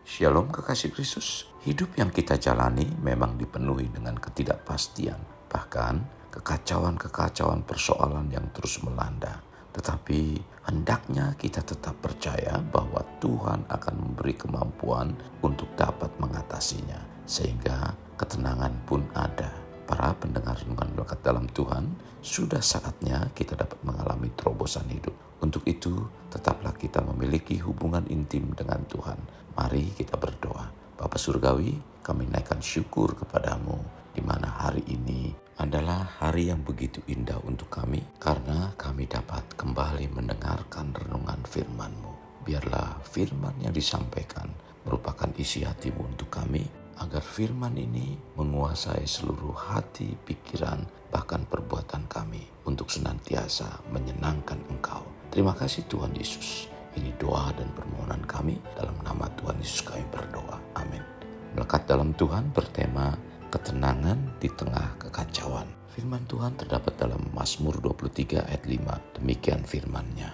Shalom kekasih Kristus. Hidup yang kita jalani memang dipenuhi dengan ketidakpastian, bahkan kekacauan-kekacauan persoalan yang terus melanda. Tetapi hendaknya kita tetap percaya bahwa Tuhan akan memberi kemampuan untuk dapat mengatasinya, sehingga ketenangan pun ada. Para pendengar renungan melekat dalam Tuhan, sudah saatnya kita dapat mengalami terobosan hidup. Untuk itu, tetaplah kita memiliki hubungan intim dengan Tuhan. Mari kita berdoa. Bapa Surgawi, kami naikkan syukur kepadamu, di mana hari ini adalah hari yang begitu indah untuk kami, karena kami dapat kembali mendengarkan renungan firman-Mu. Biarlah firman yang disampaikan merupakan isi hati-Mu untuk kami, agar firman ini menguasai seluruh hati, pikiran, bahkan perbuatan kami untuk senantiasa menyenangkan Engkau. Terima kasih Tuhan Yesus. Ini doa dan permohonan kami, dalam nama Tuhan Yesus kami berdoa. Amin. Melekat dalam Tuhan bertema ketenangan di tengah kekacauan. Firman Tuhan terdapat dalam Mazmur 23 ayat 5. Demikian firman-Nya.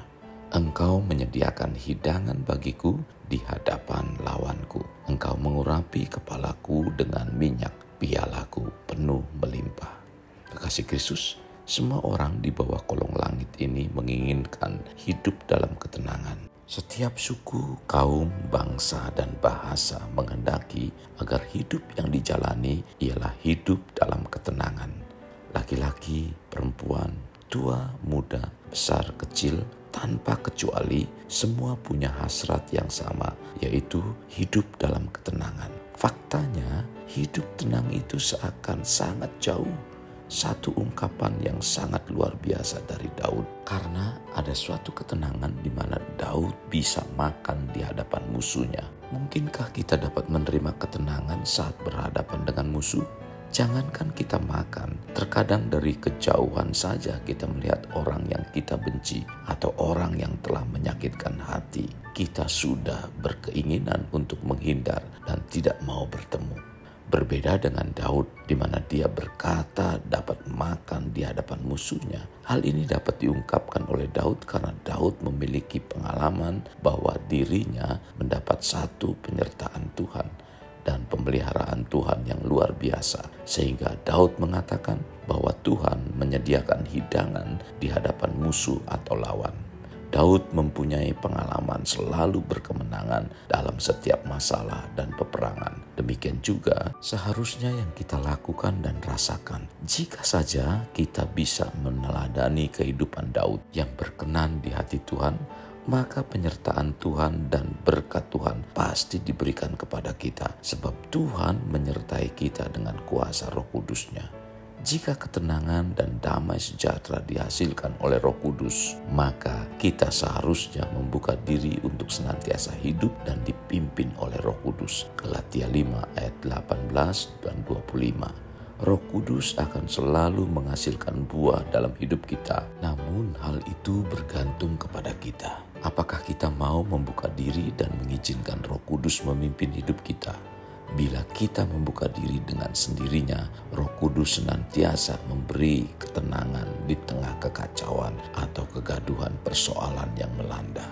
Engkau menyediakan hidangan bagiku di hadapan lawanku. Engkau mengurapi kepalaku dengan minyak, pialaku penuh melimpah. Kekasih Kristus, semua orang di bawah kolong langit ini menginginkan hidup dalam ketenangan. Setiap suku, kaum, bangsa, dan bahasa menghendaki agar hidup yang dijalani ialah hidup dalam ketenangan. Laki-laki, perempuan, tua, muda, besar, kecil, tanpa kecuali semua punya hasrat yang sama, yaitu hidup dalam ketenangan. Faktanya, hidup tenang itu seakan sangat jauh. Satu ungkapan yang sangat luar biasa dari Daud, karena ada suatu ketenangan di mana Daud bisa makan di hadapan musuhnya. Mungkinkah kita dapat menerima ketenangan saat berhadapan dengan musuh? Jangankan kita makan, terkadang dari kejauhan saja kita melihat orang yang kita benci atau orang yang telah menyakitkan hati. Kita sudah berkeinginan untuk menghindar dan tidak mau bertemu. Berbeda dengan Daud, di mana dia berkata dapat makan di hadapan musuhnya. Hal ini dapat diungkapkan oleh Daud karena Daud memiliki pengalaman bahwa dirinya mendapat satu penyertaan Tuhan dan pemeliharaan Tuhan yang luar biasa, sehingga Daud mengatakan bahwa Tuhan menyediakan hidangan di hadapan musuh atau lawan. Daud mempunyai pengalaman selalu berkemenangan dalam setiap masalah dan peperangan. Demikian juga seharusnya yang kita lakukan dan rasakan. Jika saja kita bisa meneladani kehidupan Daud yang berkenan di hati Tuhan, maka penyertaan Tuhan dan berkat Tuhan pasti diberikan kepada kita, sebab Tuhan menyertai kita dengan kuasa Roh Kudus-Nya. Jika ketenangan dan damai sejahtera dihasilkan oleh Roh Kudus, maka kita seharusnya membuka diri untuk senantiasa hidup dan dipimpin oleh Roh Kudus. Galatia 5 ayat 18 dan 25. Roh Kudus akan selalu menghasilkan buah dalam hidup kita. Namun hal itu bergantung kepada kita. Apakah kita mau membuka diri dan mengizinkan Roh Kudus memimpin hidup kita? Bila kita membuka diri dengan sendirinya, Roh Kudus senantiasa memberi ketenangan di tengah kekacauan atau kegaduhan persoalan yang melanda.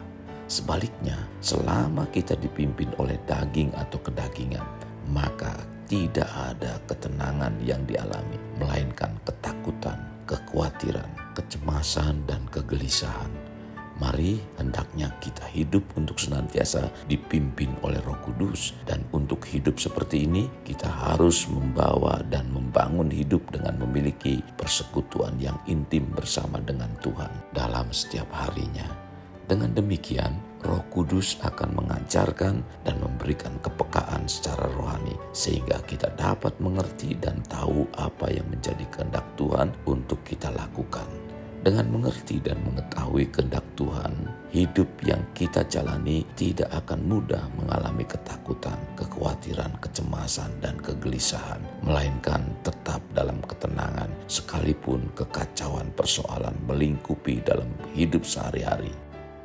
Sebaliknya, selama kita dipimpin oleh daging atau kedagingan, maka tidak ada ketenangan yang dialami, melainkan ketakutan, kekhawatiran, kecemasan, dan kegelisahan. Mari hendaknya kita hidup untuk senantiasa dipimpin oleh Roh Kudus. Dan untuk hidup seperti ini, kita harus membawa dan membangun hidup dengan memiliki persekutuan yang intim bersama dengan Tuhan dalam setiap harinya. Dengan demikian, Roh Kudus akan mengajarkan dan memberikan kepekaan secara rohani, sehingga kita dapat mengerti dan tahu apa yang menjadi kehendak Tuhan untuk kita lakukan. Dengan mengerti dan mengetahui kehendak Tuhan, hidup yang kita jalani tidak akan mudah mengalami ketakutan, kekhawatiran, kecemasan, dan kegelisahan, melainkan tetap dalam ketenangan sekalipun kekacauan persoalan melingkupi dalam hidup sehari-hari.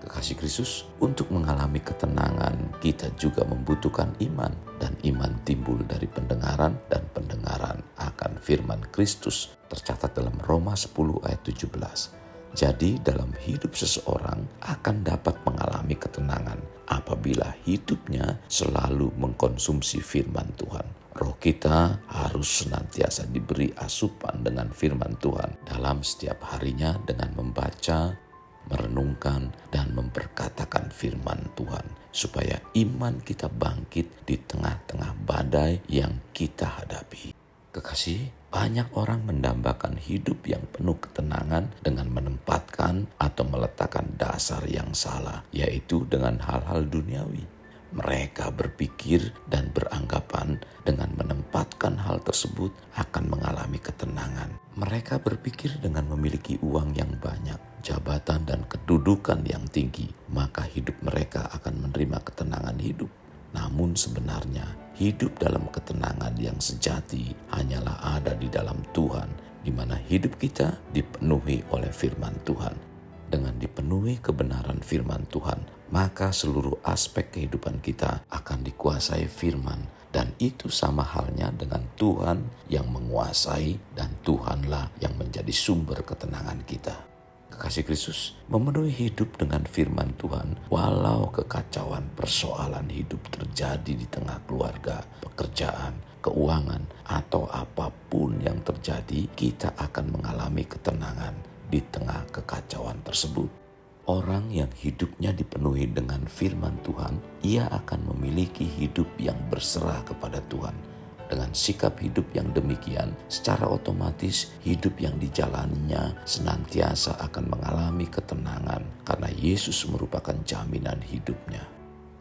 Kekasih Kristus, untuk mengalami ketenangan kita juga membutuhkan iman, dan iman timbul dari pendengaran, dan pendengaran akan firman Kristus, tercatat dalam Roma 10 ayat 17. Jadi dalam hidup seseorang akan dapat mengalami mengalami ketenangan apabila hidupnya selalu mengkonsumsi firman Tuhan. Roh kita harus senantiasa diberi asupan dengan firman Tuhan dalam setiap harinya dengan membaca, merenungkan, dan memperkatakan firman Tuhan, supaya iman kita bangkit di tengah-tengah badai yang kita hadapi. Kekasih, banyak orang mendambakan hidup yang penuh ketenangan dengan menempatkan atau meletakkan dasar yang salah, yaitu dengan hal-hal duniawi. Mereka berpikir dan beranggapan dengan menempatkan hal tersebut akan mengalami ketenangan. Mereka berpikir dengan memiliki uang yang banyak, jabatan dan kedudukan yang tinggi, maka hidup mereka akan menerima ketenangan hidup. Namun sebenarnya hidup dalam ketenangan yang sejati hanyalah ada di dalam Tuhan, di mana hidup kita dipenuhi oleh firman Tuhan. Dengan dipenuhi kebenaran firman Tuhan, maka seluruh aspek kehidupan kita akan dikuasai firman, dan itu sama halnya dengan Tuhan yang menguasai, dan Tuhanlah yang menjadi sumber ketenangan kita. Kekasih Kristus, memenuhi hidup dengan firman Tuhan, walau kekacauan persoalan hidup terjadi di tengah keluarga, pekerjaan, keuangan, atau apapun yang terjadi, kita akan mengalami ketenangan di tengah kekacauan tersebut. Orang yang hidupnya dipenuhi dengan firman Tuhan, ia akan memiliki hidup yang berserah kepada Tuhan. Dengan sikap hidup yang demikian, secara otomatis hidup yang dijalaninya senantiasa akan mengalami ketenangan karena Yesus merupakan jaminan hidupnya.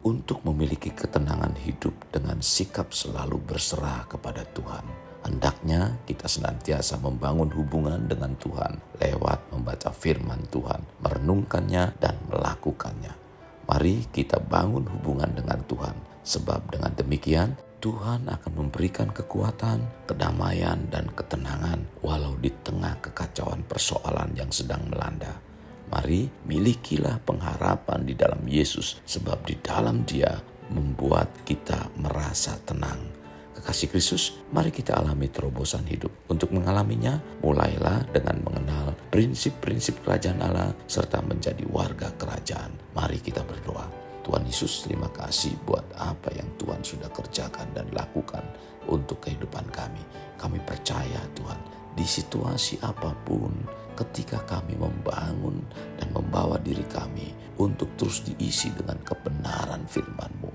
Untuk memiliki ketenangan hidup dengan sikap selalu berserah kepada Tuhan, hendaknya kita senantiasa membangun hubungan dengan Tuhan lewat membaca firman Tuhan, merenungkannya dan melakukannya. Mari kita bangun hubungan dengan Tuhan, sebab dengan demikian Tuhan akan memberikan kekuatan, kedamaian, dan ketenangan walau di tengah kekacauan persoalan yang sedang melanda. Mari milikilah pengharapan di dalam Yesus, sebab di dalam Dia membuat kita merasa tenang. Kekasih Kristus, mari kita alami terobosan hidup. Untuk mengalaminya, mulailah dengan mengenal prinsip-prinsip kerajaan Allah serta menjadi warga kerajaan. Mari kita berdoa. Tuhan Yesus, terima kasih buat apa yang Tuhan sudah kerjakan dan lakukan untuk kehidupan kami. Kami percaya Tuhan, di situasi apapun, ketika kami membangun dan membawa diri kami untuk terus diisi dengan kebenaran firman-Mu,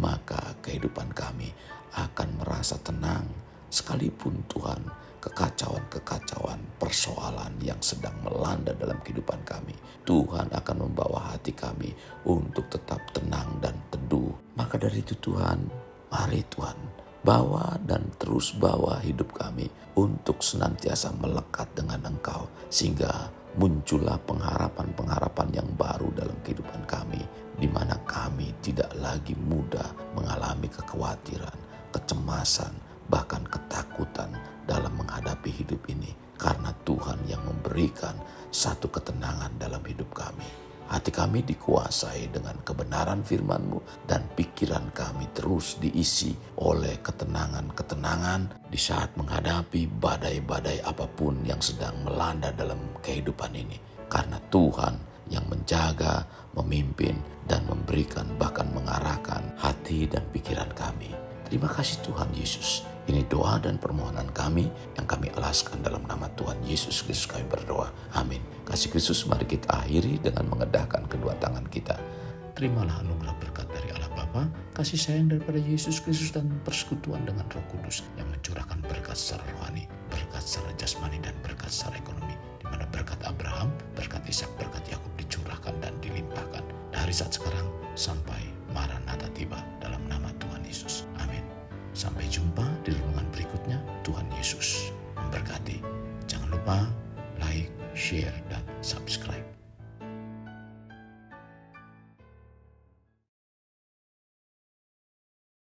maka kehidupan kami akan merasa tenang, sekalipun Tuhan kekacauan-kekacauan persoalan yang sedang melanda dalam kehidupan kami. Tuhan akan membawa hati kami untuk tetap tenang dan teduh. Maka dari itu Tuhan, mari Tuhan, bawa dan terus bawa hidup kami untuk senantiasa melekat dengan Engkau, sehingga muncullah pengharapan-pengharapan yang baru dalam kehidupan kami, di mana kami tidak lagi mudah mengalami kekhawatiran, kecemasan, bahkan ketakutan dalam menghadapi hidup ini, karena Tuhan yang memberikan satu ketenangan dalam hidup kami. Hati kami dikuasai dengan kebenaran firman-Mu, dan pikiran kami terus diisi oleh ketenangan-ketenangan di saat menghadapi badai-badai apapun yang sedang melanda dalam kehidupan ini. Karena Tuhan yang menjaga, memimpin, dan memberikan bahkan mengarahkan hati dan pikiran kami. Terima kasih Tuhan Yesus. Ini doa dan permohonan kami yang kami alaskan dalam nama Tuhan Yesus Kristus kami berdoa. Amin. Kasih Kristus, mari kita akhiri dengan mengedahkan kedua tangan kita. Terimalah anugerah berkat dari Allah Bapa, kasih sayang daripada Yesus Kristus, dan persekutuan dengan Roh Kudus yang mencurahkan berkat secara rohani, berkat secara jasmani, dan berkat secara ekonomi. Di mana berkat Abraham, berkat Ishak, berkat Yakub dicurahkan dan dilimpahkan dari saat sekarang sampai Maranatha tiba, dalam nama Tuhan Yesus. Amin. Sampai jumpa di renungan berikutnya. Tuhan Yesus memberkati. Jangan lupa like, share, dan subscribe.